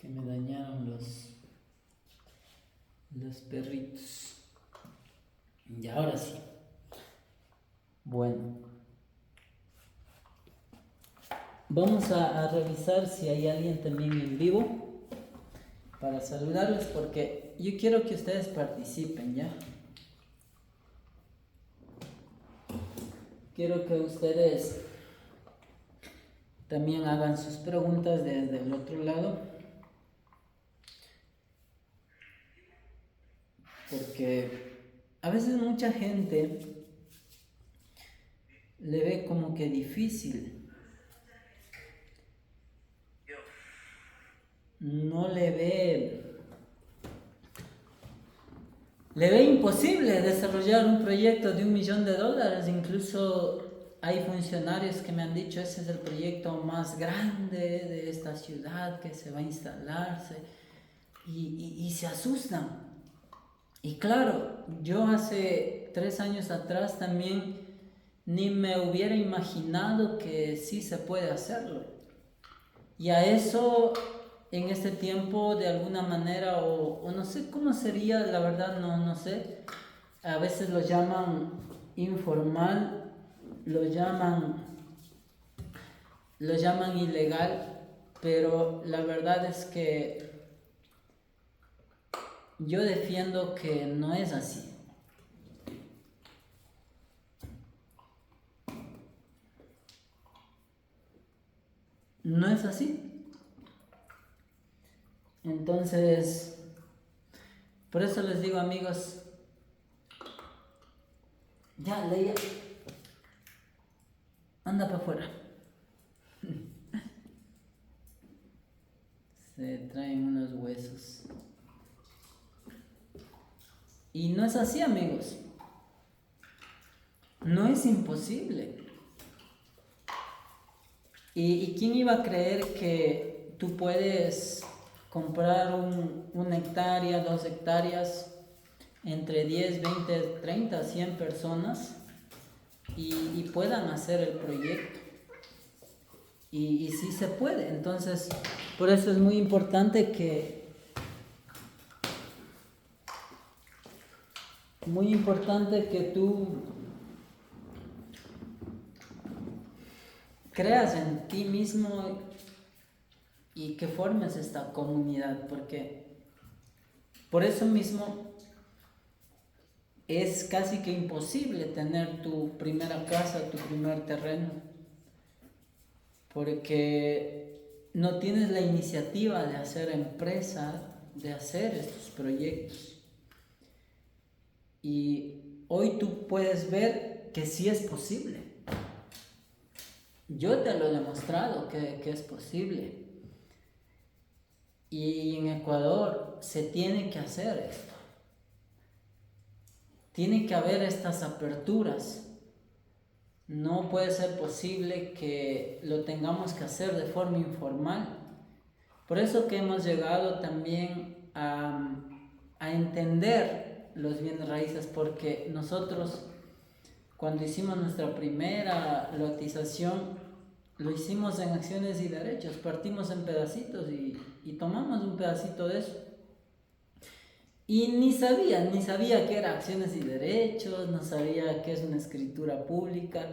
que me dañaron los perritos. Y ahora sí. Bueno. Vamos a revisar si hay alguien también en vivo para saludarles porque yo quiero que ustedes participen, ¿ya? Quiero que ustedes también hagan sus preguntas desde el otro lado, porque a veces mucha gente le ve como que difícil, no le ve imposible desarrollar un proyecto de $1 millón. Incluso hay funcionarios que me han dicho, ese es el proyecto más grande de esta ciudad que se va a instalarse, y se asustan. Y claro, yo hace 3 años atrás también ni me hubiera imaginado que sí se puede hacerlo. Y a eso en este tiempo de alguna manera, o no sé cómo sería, la verdad no sé, a veces lo llaman informal, lo llaman ilegal, pero la verdad es que yo defiendo que no es así. No es así. Entonces, por eso les digo, amigos, ya, Leia, anda para afuera. Se traen unos huesos. Y no es así, amigos. No es imposible. ¿Y quién iba a creer que tú puedes comprar una hectárea, 2 hectáreas, entre 10, 20, 30, 100 personas y puedan hacer el proyecto? Y sí se puede. Entonces, por eso es muy importante que tú creas en ti mismo y que formes esta comunidad, porque por eso mismo es casi que imposible tener tu primera casa, tu primer terreno, porque no tienes la iniciativa de hacer empresa, de hacer estos proyectos. Y hoy tú puedes ver que sí es posible. Yo te lo he demostrado que es posible. Y en Ecuador se tiene que hacer esto. Tiene que haber estas aperturas. No puede ser posible que lo tengamos que hacer de forma informal. Por eso que hemos llegado también a entender los bienes raíces, porque nosotros cuando hicimos nuestra primera lotización lo hicimos en acciones y derechos, partimos en pedacitos y tomamos un pedacito de eso. Y ni sabía qué era acciones y derechos, no sabía qué es una escritura pública.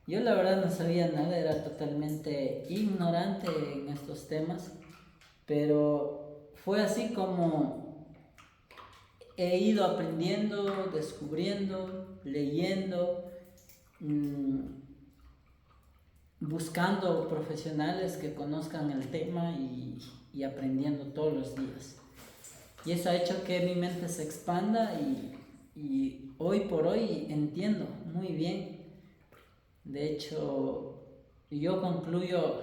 Yo la verdad no sabía nada, era totalmente ignorante en estos temas, pero fue así como he ido aprendiendo, descubriendo, leyendo, buscando profesionales que conozcan el tema y aprendiendo todos los días. Y eso ha hecho que mi mente se expanda y hoy por hoy entiendo muy bien. De hecho, yo concluyo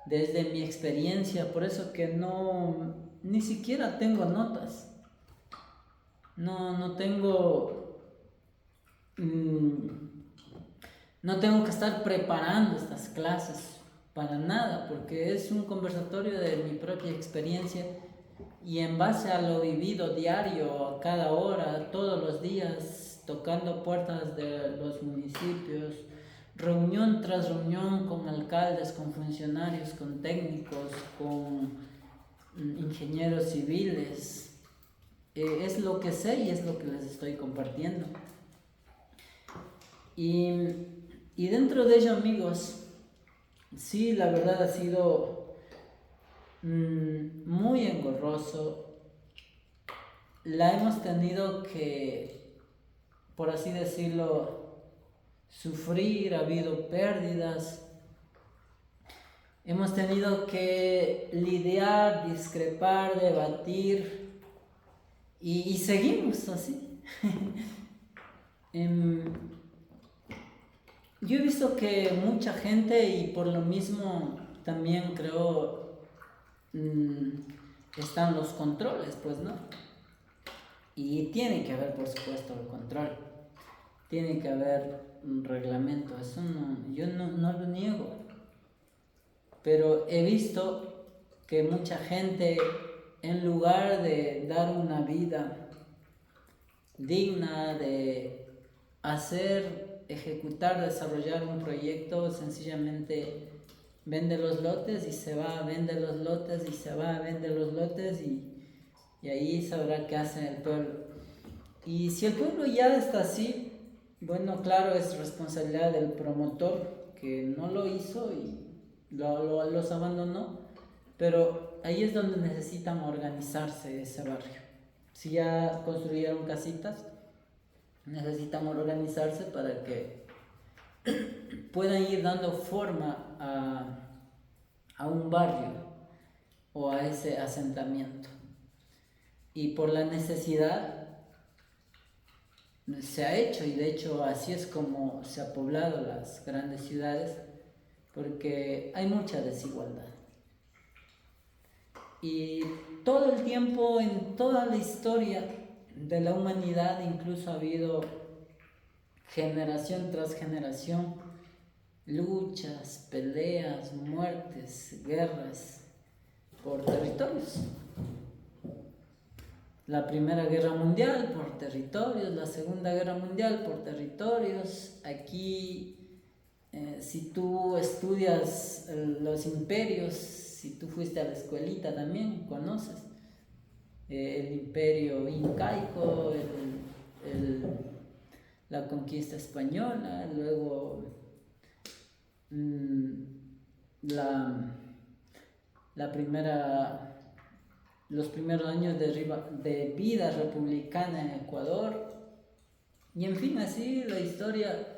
desde mi experiencia, por eso que ni siquiera tengo notas. No tengo, no tengo que estar preparando estas clases para nada, porque es un conversatorio de mi propia experiencia y en base a lo vivido diario, a cada hora, todos los días, tocando puertas de los municipios, reunión tras reunión con alcaldes, con funcionarios, con técnicos, con ingenieros civiles. Es lo que sé y es lo que les estoy compartiendo. Y dentro de ello, amigos, sí, la verdad ha sido muy engorroso. La hemos tenido que, por así decirlo, sufrir, ha habido pérdidas. Hemos tenido que lidiar, discrepar, debatir y seguimos así. Yo he visto que mucha gente, y por lo mismo también creo están los controles, pues, ¿no? Y tiene que haber, por supuesto, el control. Tiene que haber un reglamento. Eso yo no lo niego. Pero he visto que mucha gente, en lugar de dar una vida digna, de hacer, ejecutar, desarrollar un proyecto, sencillamente vende los lotes y se va, vende los lotes y se va, vende los lotes y ahí sabrá qué hace el pueblo. Y si el pueblo ya está así, bueno, claro, es responsabilidad del promotor que no lo hizo y los abandonó, pero ahí es donde necesitan organizarse ese barrio. Si ya construyeron casitas, necesitan organizarse para que puedan ir dando forma a un barrio o a ese asentamiento. Y por la necesidad se ha hecho, y de hecho así es como se ha poblado las grandes ciudades, porque hay mucha desigualdad. Y todo el tiempo, en toda la historia de la humanidad, incluso ha habido generación tras generación luchas, peleas, muertes, guerras por territorios. La Primera Guerra Mundial por territorios, la Segunda Guerra Mundial por territorios. Aquí, si tú estudias los imperios, si tú fuiste a la escuelita también, conoces el imperio incaico, la conquista española, luego los primeros años de vida republicana en Ecuador, y en fin, así la historia.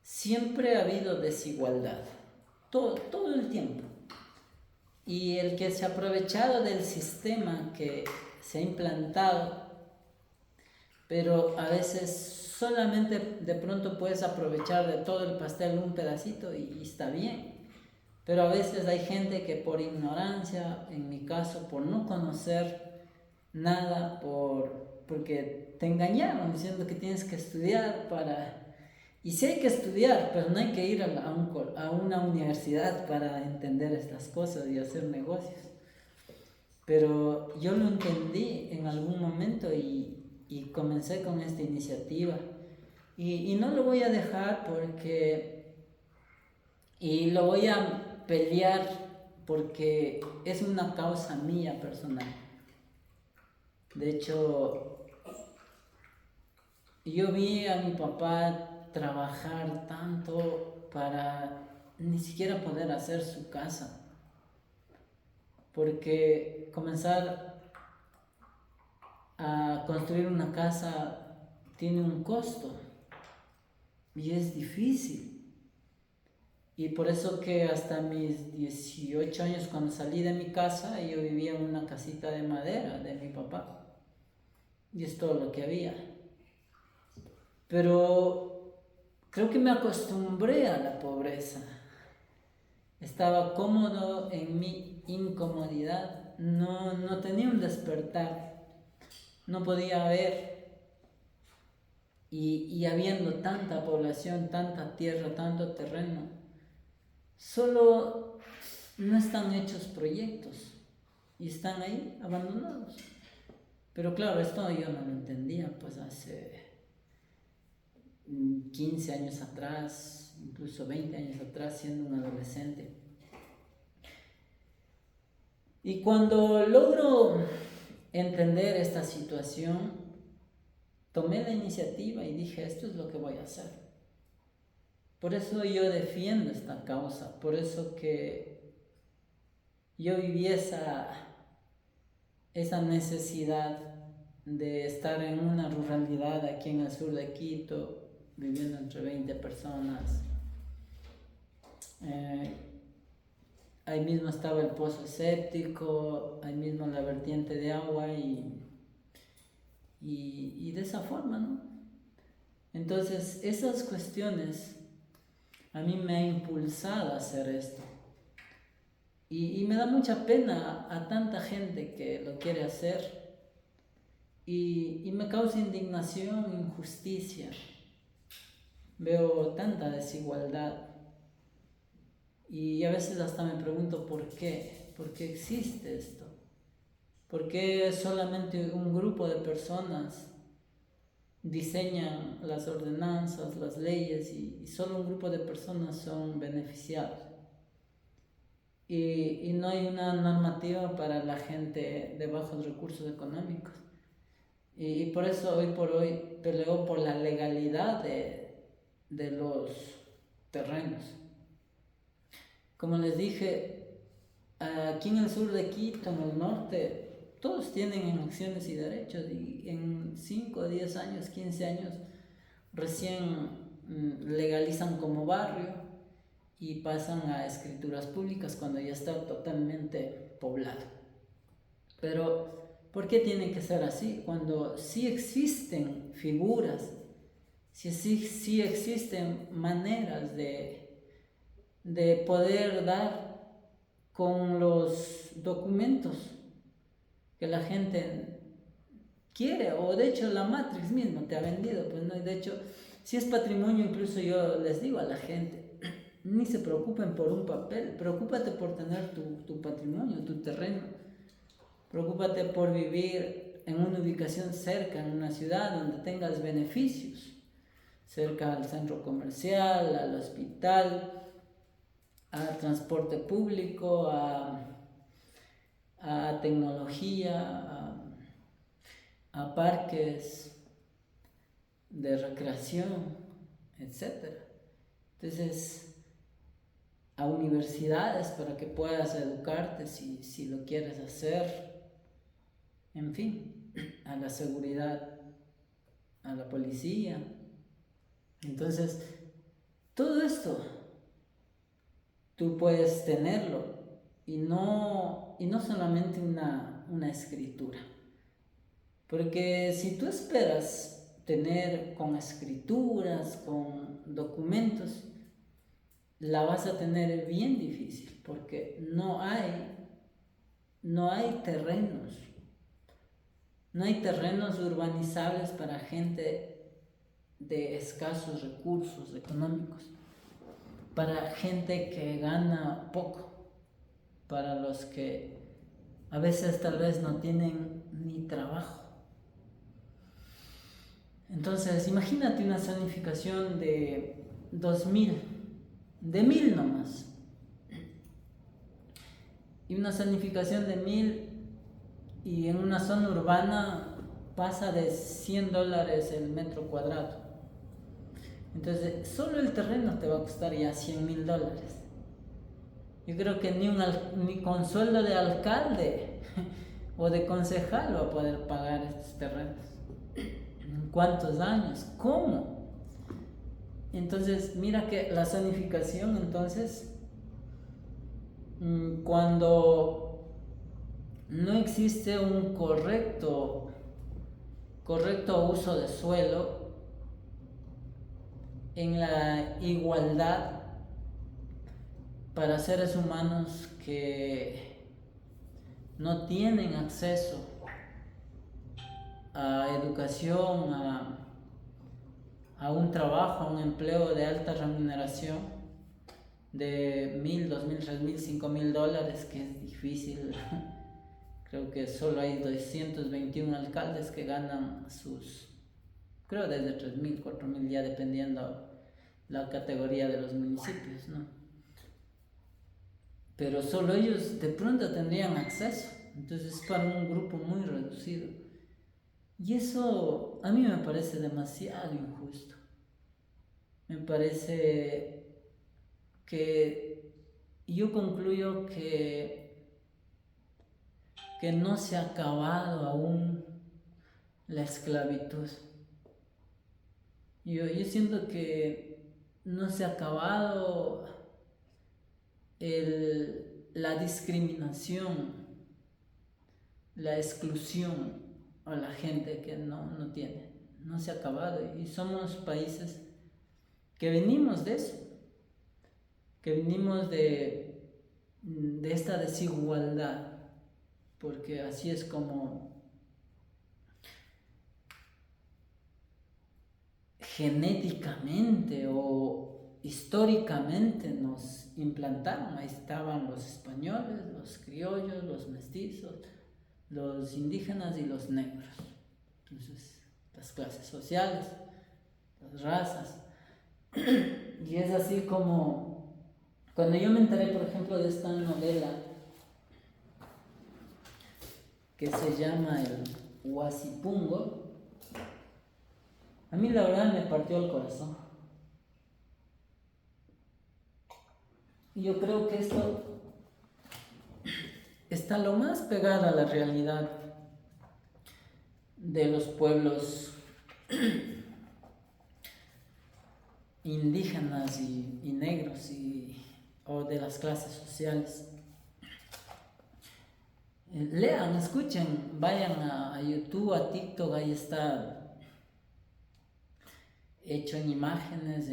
Siempre ha habido desigualdad, todo el tiempo, y el que se ha aprovechado del sistema que se ha implantado, pero a veces solamente de pronto puedes aprovechar de todo el pastel un pedacito y está bien. Pero a veces hay gente que por ignorancia, en mi caso, por no conocer nada, porque te engañaron diciendo que tienes que estudiar para... Y sí hay que estudiar, pero no hay que ir a una universidad para entender estas cosas y hacer negocios. Pero yo lo entendí en algún momento y comencé con esta iniciativa. Y no lo voy a dejar porque... Y lo voy a pelear porque es una causa mía personal. De hecho, yo vi a mi papá trabajar tanto para ni siquiera poder hacer su casa, porque comenzar a construir una casa tiene un costo y es difícil. Y por eso que hasta mis 18 años, cuando salí de mi casa, yo vivía en una casita de madera de mi papá. Y es todo lo que había. Pero creo que me acostumbré a la pobreza. Estaba cómodo en mi incomodidad. No tenía un despertar. No podía ver. Y habiendo tanta población, tanta tierra, tanto terreno, solo no están hechos proyectos y están ahí abandonados. Pero claro, esto yo no lo entendía pues hace 15 años atrás, incluso 20 años atrás, siendo un adolescente. Y cuando logro entender esta situación, tomé la iniciativa y dije, esto es lo que voy a hacer. Por eso yo defiendo esta causa, por eso que yo viví esa necesidad de estar en una ruralidad aquí en el sur de Quito, viviendo entre 20 personas. Ahí mismo estaba el pozo séptico, ahí mismo la vertiente de agua y de esa forma, ¿no? Entonces, esas cuestiones a mí me ha impulsado a hacer esto. Y me da mucha pena a tanta gente que lo quiere hacer y me causa indignación, injusticia. Veo tanta desigualdad y a veces hasta me pregunto por qué existe esto, por qué solamente un grupo de personas diseñan las ordenanzas, las leyes y solo un grupo de personas son beneficiados. Y no hay una normativa para la gente de bajos recursos económicos. Y por eso hoy por hoy peleo por la legalidad de los terrenos. Como les dije, aquí en el sur de Quito, en el norte, todos tienen acciones y derechos y en 5, 10 años, 15 años recién legalizan como barrio y pasan a escrituras públicas cuando ya está totalmente poblado. Pero, ¿por qué tiene que ser así? Cuando sí existen figuras, sí existen maneras de poder dar con los documentos que la gente quiere, o de hecho la Matrix misma te ha vendido, pues no, de hecho, si es patrimonio, incluso yo les digo a la gente, ni se preocupen por un papel, preocúpate por tener tu patrimonio, tu terreno, preocúpate por vivir en una ubicación cerca, en una ciudad donde tengas beneficios, cerca al centro comercial, al hospital, al transporte público, a tecnología, a parques de recreación, etc. Entonces, a universidades para que puedas educarte si lo quieres hacer, en fin, a la seguridad, a la policía. Entonces, todo esto tú puedes tenerlo y no solamente una escritura. Porque si tú esperas tener con escrituras, con documentos, la vas a tener bien difícil porque no hay terrenos. No hay terrenos urbanizables para gente de escasos recursos económicos, para gente que gana poco, para los que a veces tal vez no tienen ni trabajo. Entonces, imagínate una zonificación de 2000, de 1000 nomás, y una zonificación de 1000 y en una zona urbana pasa de $100 el metro cuadrado. Entonces, solo el terreno te va a costar ya $100,000. Yo creo que ni con sueldo de alcalde o de concejal va a poder pagar estos terrenos. ¿En cuántos años? ¿Cómo? Entonces, mira que la zonificación, entonces, cuando no existe un correcto uso de suelo, en la igualdad para seres humanos que no tienen acceso a educación, a un trabajo, a un empleo de alta remuneración de $1,000, $2,000, $3,000, $5,000, que es difícil. Creo que solo hay 221 alcaldes que ganan creo desde 3,000, 4,000, ya dependiendo la categoría de los municipios, ¿no? pero solo ellos de pronto tendrían acceso. Entonces es para un grupo muy reducido. Y eso a mí me parece demasiado injusto. Me parece que yo concluyo que no se ha acabado aún la esclavitud. Yo siento que no se ha acabado la discriminación, la exclusión a la gente que no tiene. No se ha acabado. Y somos países que venimos de eso, que venimos de esta desigualdad, porque así es como genéticamente o históricamente nos implantaron. Ahí estaban los españoles, los criollos, los mestizos, los indígenas y los negros. Entonces, las clases sociales, las razas. Y es así como, cuando yo me enteré, por ejemplo, de esta novela que se llama El Huasipungo, a mí la verdad me partió el corazón. Y yo creo que esto está lo más pegado a la realidad de los pueblos indígenas y negros o de las clases sociales. Lean, escuchen, vayan a YouTube, a TikTok, ahí está hecho en imágenes,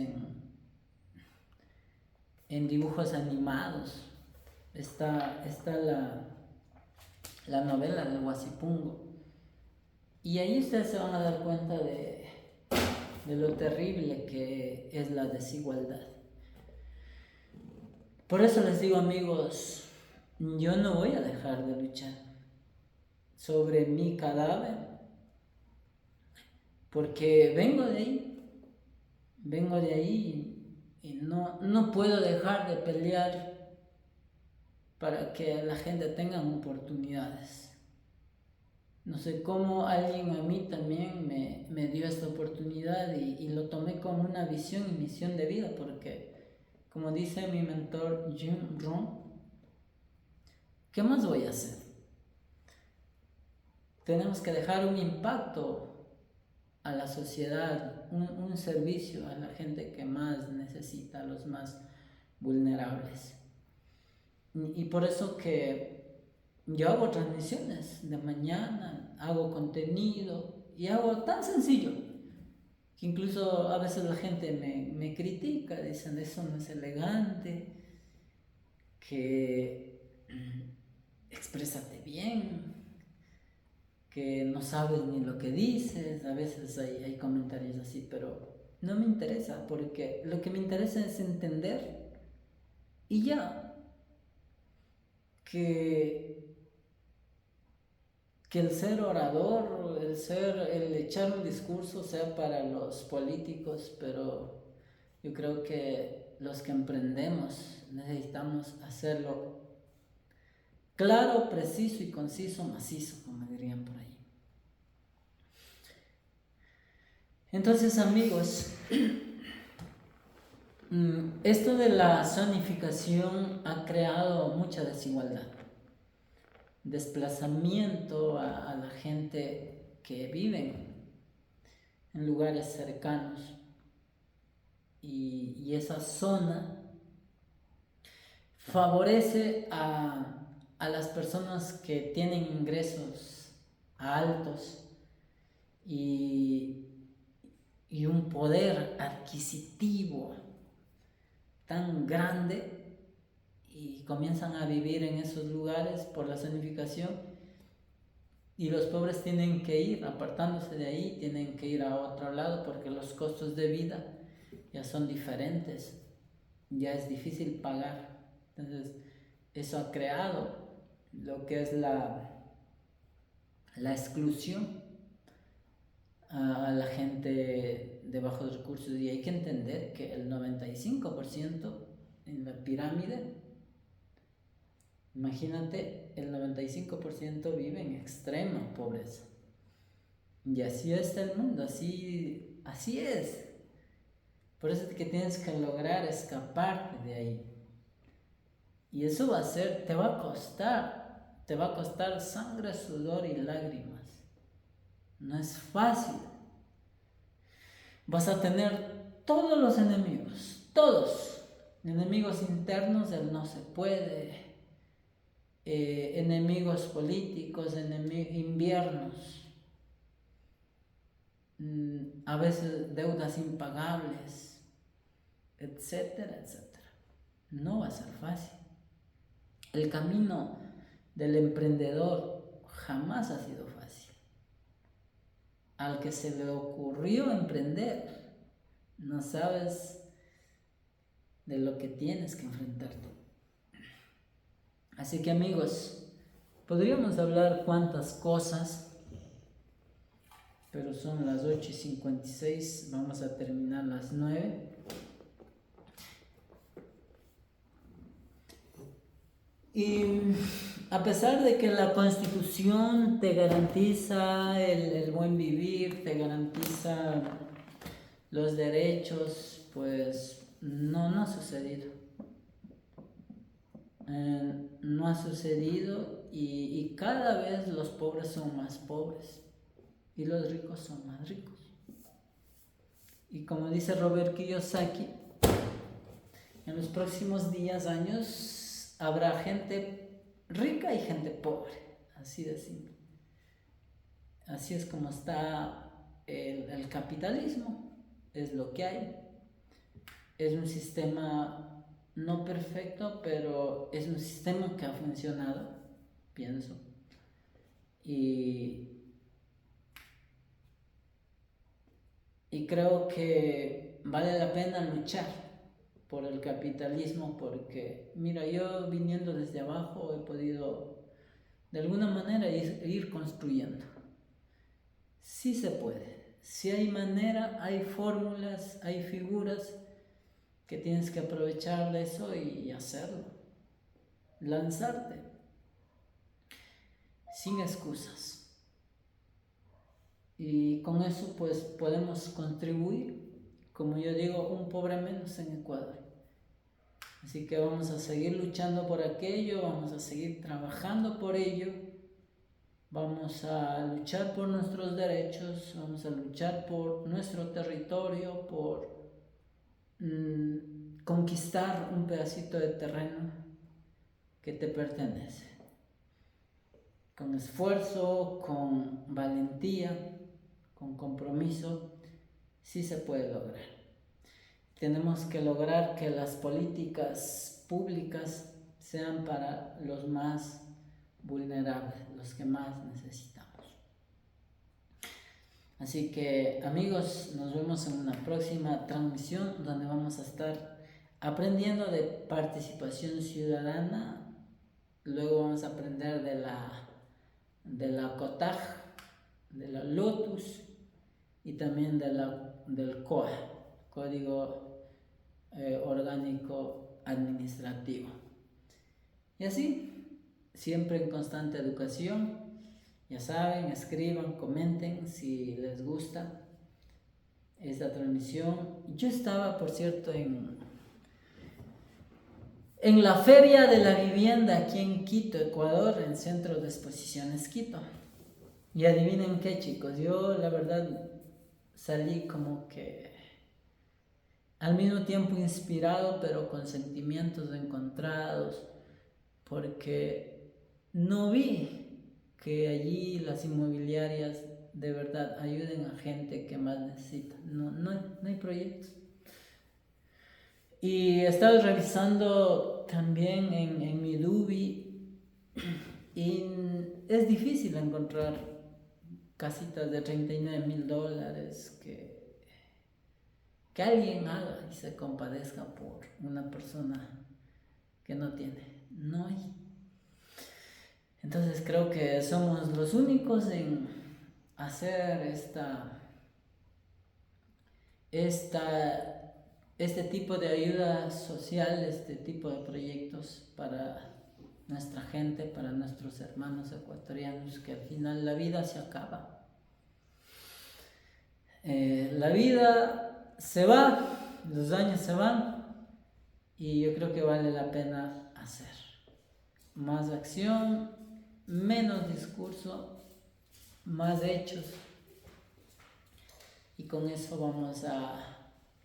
en dibujos animados. Está la novela del Huasipungo. Y ahí ustedes se van a dar cuenta de lo terrible que es la desigualdad. Por eso les digo, amigos, yo no voy a dejar de luchar sobre mi cadáver, porque vengo de ahí y no puedo dejar de pelear para que la gente tenga oportunidades. No sé cómo alguien a mí también me dio esta oportunidad y lo tomé como una visión y misión de vida, porque como dice mi mentor Jim Rohn, ¿qué más voy a hacer? Tenemos que dejar un impacto a la sociedad, un servicio a la gente que más necesita, a los más vulnerables. Y por eso que yo hago transmisiones de mañana, hago contenido y hago tan sencillo que incluso a veces la gente me critica, dicen eso no es elegante, que exprésate bien, que no sabes ni lo que dices. A veces hay comentarios así, pero no me interesa, porque lo que me interesa es entender y ya, que el ser orador, el echar un discurso sea para los políticos, pero yo creo que los que emprendemos necesitamos hacerlo claro, preciso y conciso, macizo, como dirían por ahí. Entonces, amigos, esto de la zonificación ha creado mucha desigualdad, desplazamiento a la gente que vive en lugares cercanos, y esa zona favorece a las personas que tienen ingresos altos y un poder adquisitivo tan grande, y comienzan a vivir en esos lugares por la zonificación, y los pobres tienen que ir apartándose de ahí, tienen que ir a otro lado porque los costos de vida ya son diferentes, ya es difícil pagar. Entonces eso ha creado lo que es la exclusión a la gente de bajos recursos. Y hay que entender que el 95% en la pirámide Imagínate, el 95% vive en extrema pobreza. Y así está el mundo, así es. Por eso es que tienes que lograr escaparte de ahí. Y eso te va a costar sangre, sudor y lágrimas. No es fácil. Vas a tener todos los enemigos, todos. Enemigos internos del no se puede, enemigos políticos, inviernos, a veces deudas impagables, etcétera, etcétera. No va a ser fácil. El camino del emprendedor jamás ha sido fácil. Al que se le ocurrió emprender, no sabes de lo que tienes que enfrentarte. Así que amigos, podríamos hablar cuantas cosas, pero son las 8:56, vamos a terminar las 9. Y a pesar de que la Constitución te garantiza el buen vivir, te garantiza los derechos, pues no ha sucedido. No ha sucedido y cada vez los pobres son más pobres y los ricos son más ricos. Y como dice Robert Kiyosaki, en los próximos días, años, habrá gente rica y gente pobre, así de simple. Así es como está el capitalismo, es lo que hay. Es un sistema no perfecto, pero es un sistema que ha funcionado, pienso. Y creo que vale la pena luchar por el capitalismo porque, mira, yo viniendo desde abajo he podido de alguna manera ir construyendo. Sí se puede, sí hay manera, hay fórmulas, hay figuras que tienes que aprovechar de eso y hacerlo, lanzarte, sin excusas. Y con eso pues podemos contribuir, como yo digo, un pobre menos en Ecuador. Así que vamos a seguir luchando por aquello, vamos a seguir trabajando por ello, vamos a luchar por nuestros derechos, vamos a luchar por nuestro territorio, por conquistar un pedacito de terreno que te pertenece. Con esfuerzo, con valentía, con compromiso, sí se puede lograr. Tenemos que lograr que las políticas públicas sean para los más vulnerables, los que más necesitamos. Así que amigos, nos vemos en una próxima transmisión donde vamos a estar aprendiendo de participación ciudadana. Luego vamos a aprender de la COTAJ, de la LOTUS y también del COA, Código Orgánico Administrativo. Y así, siempre en constante educación. Ya saben, escriban, comenten si les gusta esta transmisión. Yo estaba, por cierto, en la Feria de la Vivienda aquí en Quito, Ecuador, en Centro de Exposiciones Quito. Y adivinen qué, chicos, yo la verdad salí como que al mismo tiempo inspirado, pero con sentimientos encontrados, porque no vi que allí las inmobiliarias de verdad ayuden a gente que más necesita. No hay proyectos. Y he estado revisando también en mi Dubi y es difícil encontrar casitas de $39,000 que alguien haga y se compadezca por una persona que no tiene. No hay. Entonces creo que somos los únicos en hacer este tipo de ayuda social, este tipo de proyectos para nuestra gente, para nuestros hermanos ecuatorianos, que al final la vida se acaba. La vida se va, los años se van, y yo creo que vale la pena hacer más acción, menos discurso, más hechos, y con eso vamos a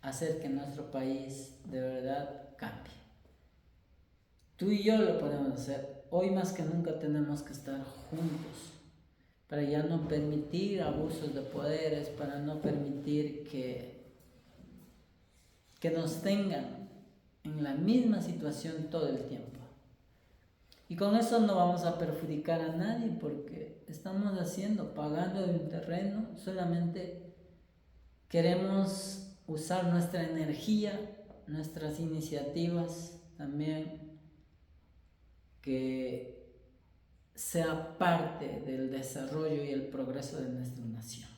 hacer que nuestro país de verdad cambie. Tú y yo lo podemos hacer. Hoy más que nunca tenemos que estar juntos para ya no permitir abusos de poderes, para no permitir que nos tengan en la misma situación todo el tiempo. Y con eso no vamos a perjudicar a nadie, porque estamos pagando de un terreno, solamente queremos usar nuestra energía, nuestras iniciativas también, que sea parte del desarrollo y el progreso de nuestra nación.